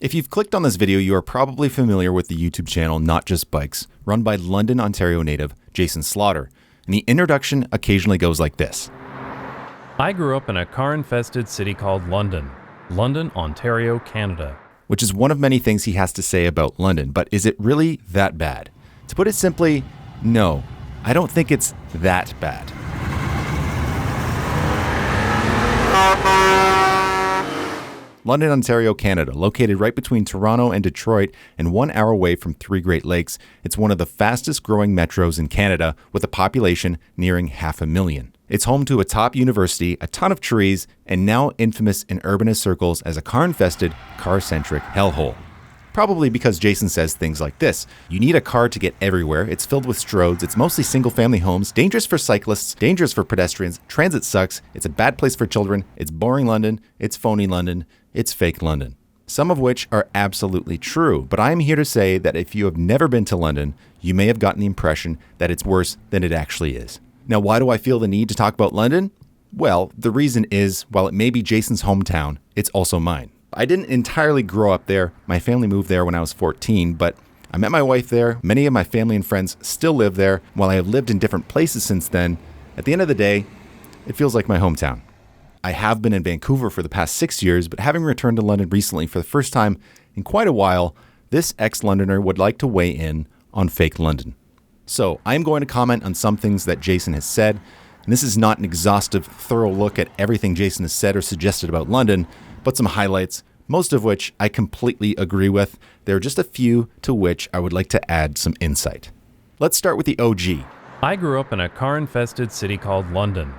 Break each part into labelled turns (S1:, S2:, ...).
S1: If you've clicked on this video, you are probably familiar with the YouTube channel Not Just Bikes, run by London, Ontario native Jason Slaughter. And the introduction occasionally goes like this.
S2: I grew up in a car-infested city called London, Ontario, Canada.
S1: Which is one of many things he has to say about London, but is it really that bad? To put it simply, no, I don't think it's that bad. London, Ontario, Canada, located right between Toronto and Detroit and 1 hour away from three Great Lakes, it's one of the fastest growing metros in Canada with a population nearing 500,000. It's home to a top university, a ton of trees, and now infamous in urbanist circles as a car-infested, car-centric hellhole. Probably because Jason says things like this. You need a car to get everywhere. It's filled with stroads. It's mostly single-family homes. Dangerous for cyclists. Dangerous for pedestrians. Transit sucks. It's a bad place for children. It's boring London. It's phony London. It's fake London. Some of which are absolutely true. But I am here to say that if you have never been to London, you may have gotten the impression that it's worse than it actually is. Now, why do I feel the need to talk about London? Well, the reason is, while it may be Jason's hometown, it's also mine. I didn't entirely grow up there. My family moved there when I was 14, but I met my wife there. Many of my family and friends still live there. While I have lived in different places since then, at the end of the day, it feels like my hometown. I have been in Vancouver for the past 6 years, but having returned to London recently for the first time in quite a while, this ex-Londoner would like to weigh in on fake London. So I'm going to comment on some things that Jason has said, and this is not an exhaustive, thorough look at everything Jason has said or suggested about London, but some highlights, most of which I completely agree with. There are just a few to which I would like to add some insight. Let's start with the OG.
S2: I grew up in a car-infested city called London,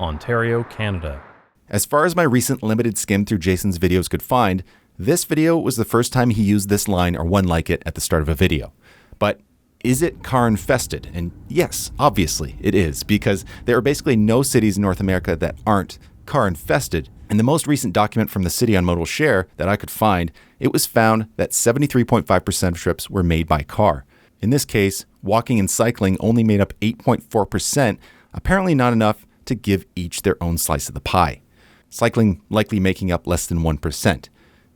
S2: Ontario, Canada.
S1: As far as my recent limited skim through Jason's videos could find, this video was the first time he used this line or one like it at the start of a video. But is it car-infested? And yes, obviously it is, because there are basically no cities in North America that aren't car-infested. In the most recent document from the city on Modal Share that I could find, it was found that 73.5% of trips were made by car. In this case, walking and cycling only made up 8.4%, apparently not enough to give each their own slice of the pie. Cycling likely making up less than 1%.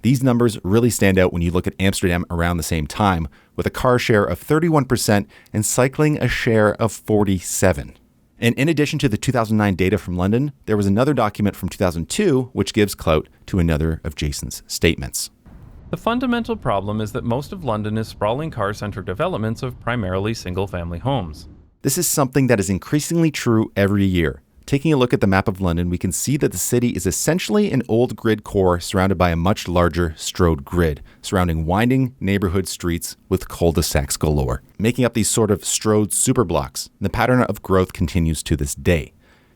S1: These numbers really stand out when you look at Amsterdam around the same time, with a car share of 31% and cycling a share of 47%. And in addition to the 2009 data from London, there was another document from 2002 which gives clout to another of Jason's statements.
S2: The fundamental problem is that most of London is sprawling car-centric developments of primarily single-family homes.
S1: This is something that is increasingly true every year. Taking a look at the map of London, we can see that the city is essentially an old grid core surrounded by a much larger strode grid, surrounding winding neighborhood streets with cul-de-sacs galore, making up these sort of strode superblocks. The pattern of growth continues to this day.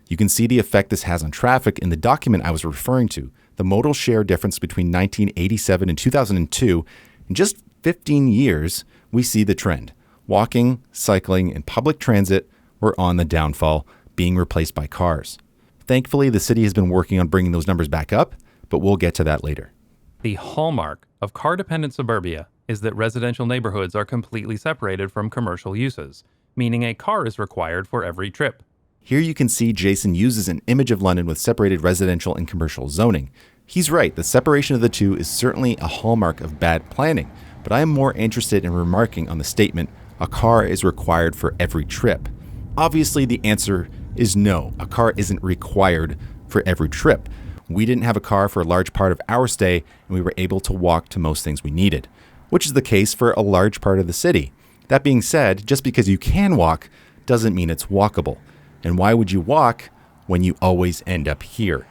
S1: You can see the effect this has on traffic in the document I was referring to, the modal share difference between 1987 and 2002. In just 15 years, we see the trend. Walking, cycling, and public transit were on the downfall, being replaced by cars. Thankfully, the city has been working on bringing those numbers back up, but we'll get to that later.
S2: The hallmark of car-dependent suburbia is that residential neighborhoods are completely separated from commercial uses, meaning a car is required for every trip.
S1: Here you can see Jason uses an image of London with separated residential and commercial zoning. He's right, the separation of the two is certainly a hallmark of bad planning, but I am more interested in remarking on the statement, a car is required for every trip. Obviously, the answer is no, a car isn't required for every trip. We didn't have a car for a large part of our stay, and we were able to walk to most things we needed, which is the case for a large part of the city. That being said, just because you can walk doesn't mean it's walkable. And why would you walk when you always end up here?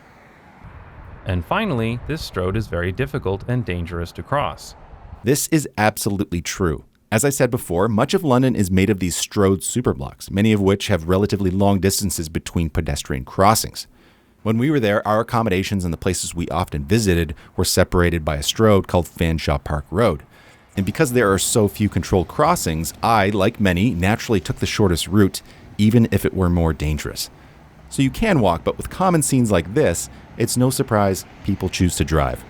S2: And finally, this strode is very difficult and dangerous to cross.
S1: This is absolutely true. As I said before, much of London is made of these strode superblocks, many of which have relatively long distances between pedestrian crossings. When we were there, our accommodations and the places we often visited were separated by a strode called Fanshawe Park Road. And because there are so few controlled crossings, I, like many, naturally took the shortest route, even if it were more dangerous. So you can walk, but with common scenes like this, it's no surprise people choose to drive.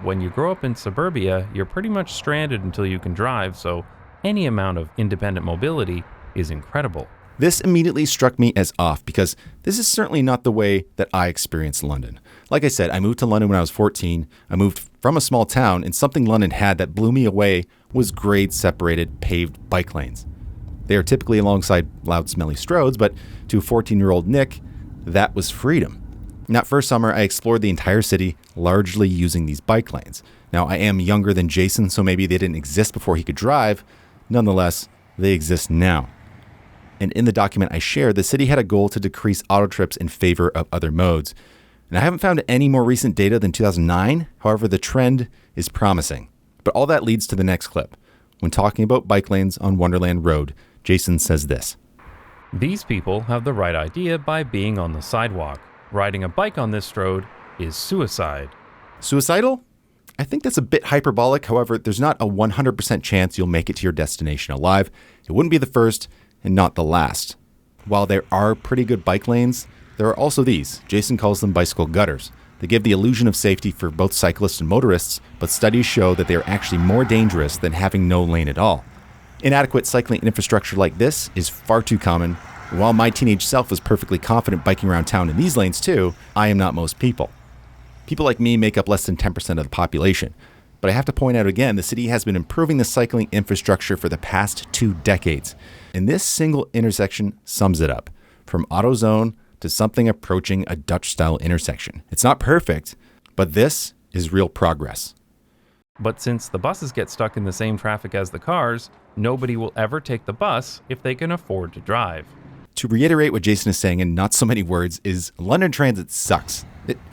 S2: When you grow up in suburbia, you're pretty much stranded until you can drive, so any amount of independent mobility is incredible.
S1: This immediately struck me as off because this is certainly not the way that I experienced London. Like I said, I moved to London when I was 14. I moved from a small town, and something London had that blew me away was grade-separated paved bike lanes. They are typically alongside loud, smelly stroads, but to a 14-year-old Nick, that was freedom. In that first summer, I explored the entire city largely using these bike lanes. Now, I am younger than Jason, so maybe they didn't exist before he could drive. Nonetheless, they exist now. And in the document I shared, the city had a goal to decrease auto trips in favor of other modes. And I haven't found any more recent data than 2009. However, the trend is promising. But all that leads to the next clip. When talking about bike lanes on Wonderland Road, Jason says this.
S2: These people have the right idea by being on the sidewalk. Riding a bike on this road is suicide.
S1: Suicidal? I think that's a bit hyperbolic. However, there's not a 100% chance you'll make it to your destination alive. It wouldn't be the first and not the last. While there are pretty good bike lanes, there are also these. Jason calls them bicycle gutters. They give the illusion of safety for both cyclists and motorists, but studies show that they are actually more dangerous than having no lane at all. Inadequate cycling infrastructure like this is far too common. While my teenage self was perfectly confident biking around town in these lanes too, I am not most people. People like me make up less than 10% of the population. But I have to point out again, the city has been improving the cycling infrastructure for the past 2 decades. And this single intersection sums it up. From AutoZone to something approaching a Dutch-style intersection. It's not perfect, but this is real progress.
S2: But since the buses get stuck in the same traffic as the cars, nobody will ever take the bus if they can afford to drive.
S1: To reiterate what Jason is saying in not so many words is London Transit sucks.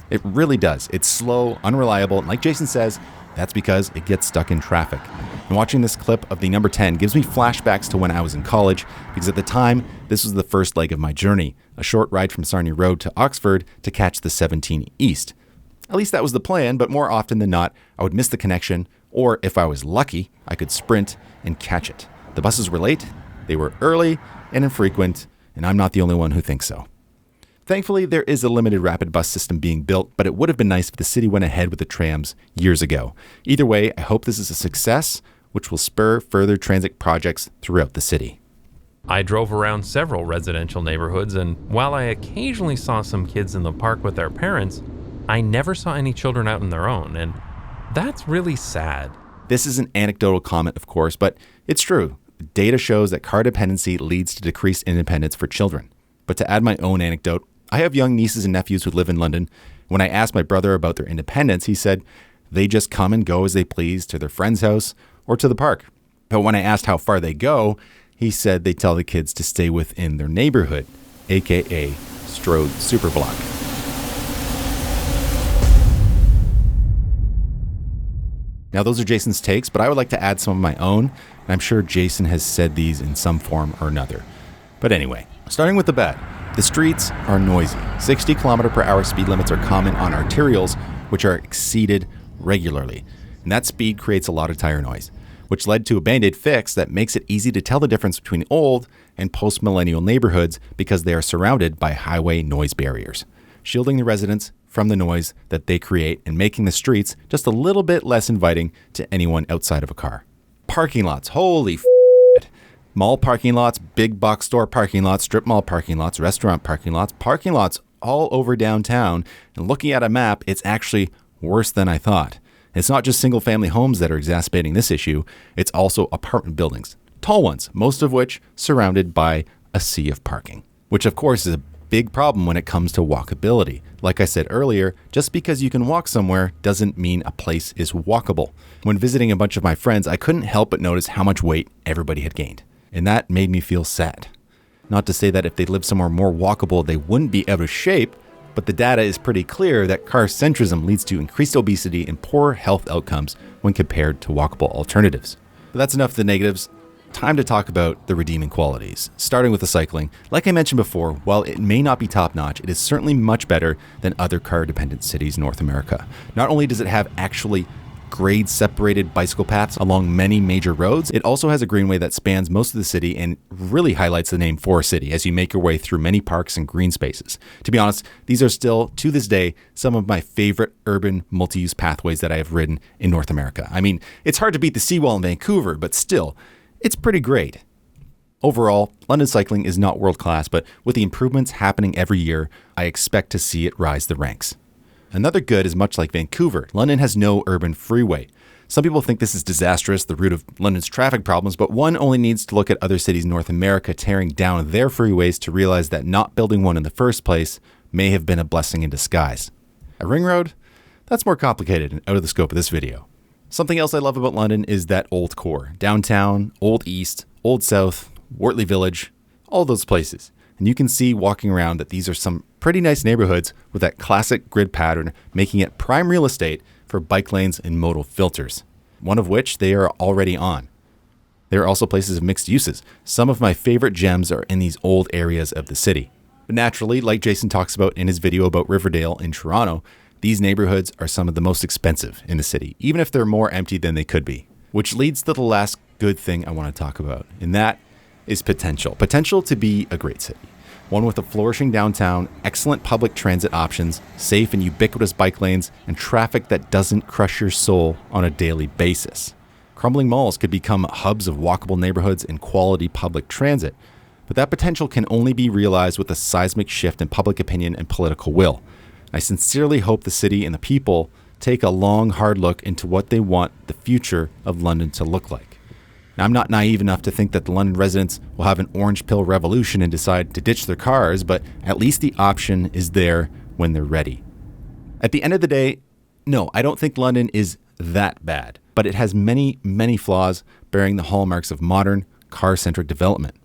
S1: It really does. It's slow, unreliable, and like Jason says, that's because it gets stuck in traffic. And watching this clip of the number 10 gives me flashbacks to when I was in college, because at the time, this was the first leg of my journey, a short ride from Sarnia Road to Oxford to catch the 17 East. At least that was the plan, but more often than not, I would miss the connection, or if I was lucky, I could sprint and catch it. The buses were late, they were early and infrequent, and I'm not the only one who thinks so. Thankfully, there is a limited rapid bus system being built, but it would have been nice if the city went ahead with the trams years ago. Either way, I hope this is a success, which will spur further transit projects throughout the city.
S2: I drove around several residential neighborhoods, and while I occasionally saw some kids in the park with their parents, I never saw any children out on their own, and that's really sad.
S1: This is an anecdotal comment, of course, but it's true. Data shows that car dependency leads to decreased independence for children. But to add my own anecdote, I have young nieces and nephews who live in London. When I asked my brother about their independence, he said they just come and go as they please to their friend's house or to the park. But when I asked how far they go, he said they tell the kids to stay within their neighborhood, aka Strode Superblock. Now, those are Jason's takes, but I would like to add some of my own, and I'm sure Jason has said these in some form or another. But anyway, starting with the bad. The streets are noisy. 60 km/h speed limits are common on arterials, which are exceeded regularly. And that speed creates a lot of tire noise, which led to a Band-Aid fix that makes it easy to tell the difference between old and post-millennial neighborhoods because they are surrounded by highway noise barriers, shielding the residents from the noise that they create and making the streets just a little bit less inviting to anyone outside of a car. Parking lots, holy f***. Mall parking lots, big box store parking lots, strip mall parking lots, restaurant parking lots all over downtown. And looking at a map, it's actually worse than I thought. It's not just single family homes that are exacerbating this issue. It's also apartment buildings, tall ones, most of which surrounded by a sea of parking, which of course is a big problem when it comes to walkability. Like I said earlier, just because you can walk somewhere doesn't mean a place is walkable. When visiting a bunch of my friends, I couldn't help but notice how much weight everybody had gained. And that made me feel sad. Not to say that if they lived somewhere more walkable, they wouldn't be out of shape, but the data is pretty clear that car centrism leads to increased obesity and poor health outcomes when compared to walkable alternatives. But that's enough of the negatives. Time to talk about the redeeming qualities. Starting with the cycling. Like I mentioned before, while it may not be top-notch, it is certainly much better than other car-dependent cities in North America. Not only does it have actually grade-separated bicycle paths along many major roads, it also has a greenway that spans most of the city and really highlights the name Forest City as you make your way through many parks and green spaces. To be honest, these are still, to this day, some of my favorite urban multi-use pathways that I have ridden in North America. I mean, it's hard to beat the seawall in Vancouver, but still, it's pretty great. Overall, London cycling is not world-class, but with the improvements happening every year, I expect to see it rise the ranks. Another good is much like Vancouver. London has no urban freeway. Some people think this is disastrous, the root of London's traffic problems, but one only needs to look at other cities in North America tearing down their freeways to realize that not building one in the first place may have been a blessing in disguise. A ring road? That's more complicated and out of the scope of this video. Something else I love about London is that old core. Downtown, Old East, Old South, Wortley Village, all those places. And you can see walking around that these are some pretty nice neighborhoods with that classic grid pattern, making it prime real estate for bike lanes and modal filters, one of which they are already on. There are also places of mixed uses. Some of my favorite gems are in these old areas of the city. But naturally, like Jason talks about in his video about Riverdale in Toronto, these neighborhoods are some of the most expensive in the city, even if they're more empty than they could be. Which leads to the last good thing I want to talk about, and that is potential. Potential to be a great city. One with a flourishing downtown, excellent public transit options, safe and ubiquitous bike lanes, and traffic that doesn't crush your soul on a daily basis. Crumbling malls could become hubs of walkable neighborhoods and quality public transit, but that potential can only be realized with a seismic shift in public opinion and political will. I sincerely hope the city and the people take a long, hard look into what they want the future of London to look like. Now, I'm not naive enough to think that the London residents will have an orange pill revolution and decide to ditch their cars, but at least the option is there when they're ready. At the end of the day, no, I don't think London is that bad, but it has many, many flaws bearing the hallmarks of modern, car-centric development.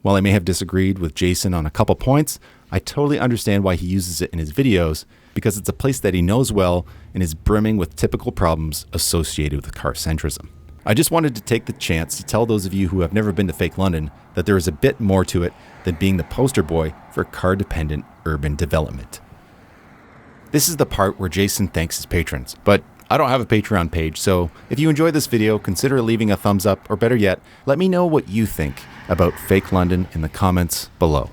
S1: While I may have disagreed with Jason on a couple points, I totally understand why he uses it in his videos, because it's a place that he knows well and is brimming with typical problems associated with car-centrism. I just wanted to take the chance to tell those of you who have never been to fake London that there is a bit more to it than being the poster boy for car-dependent urban development. This is the part where Jason thanks his patrons, but I don't have a Patreon page, so if you enjoyed this video, consider leaving a thumbs up, or better yet, let me know what you think about fake London in the comments below.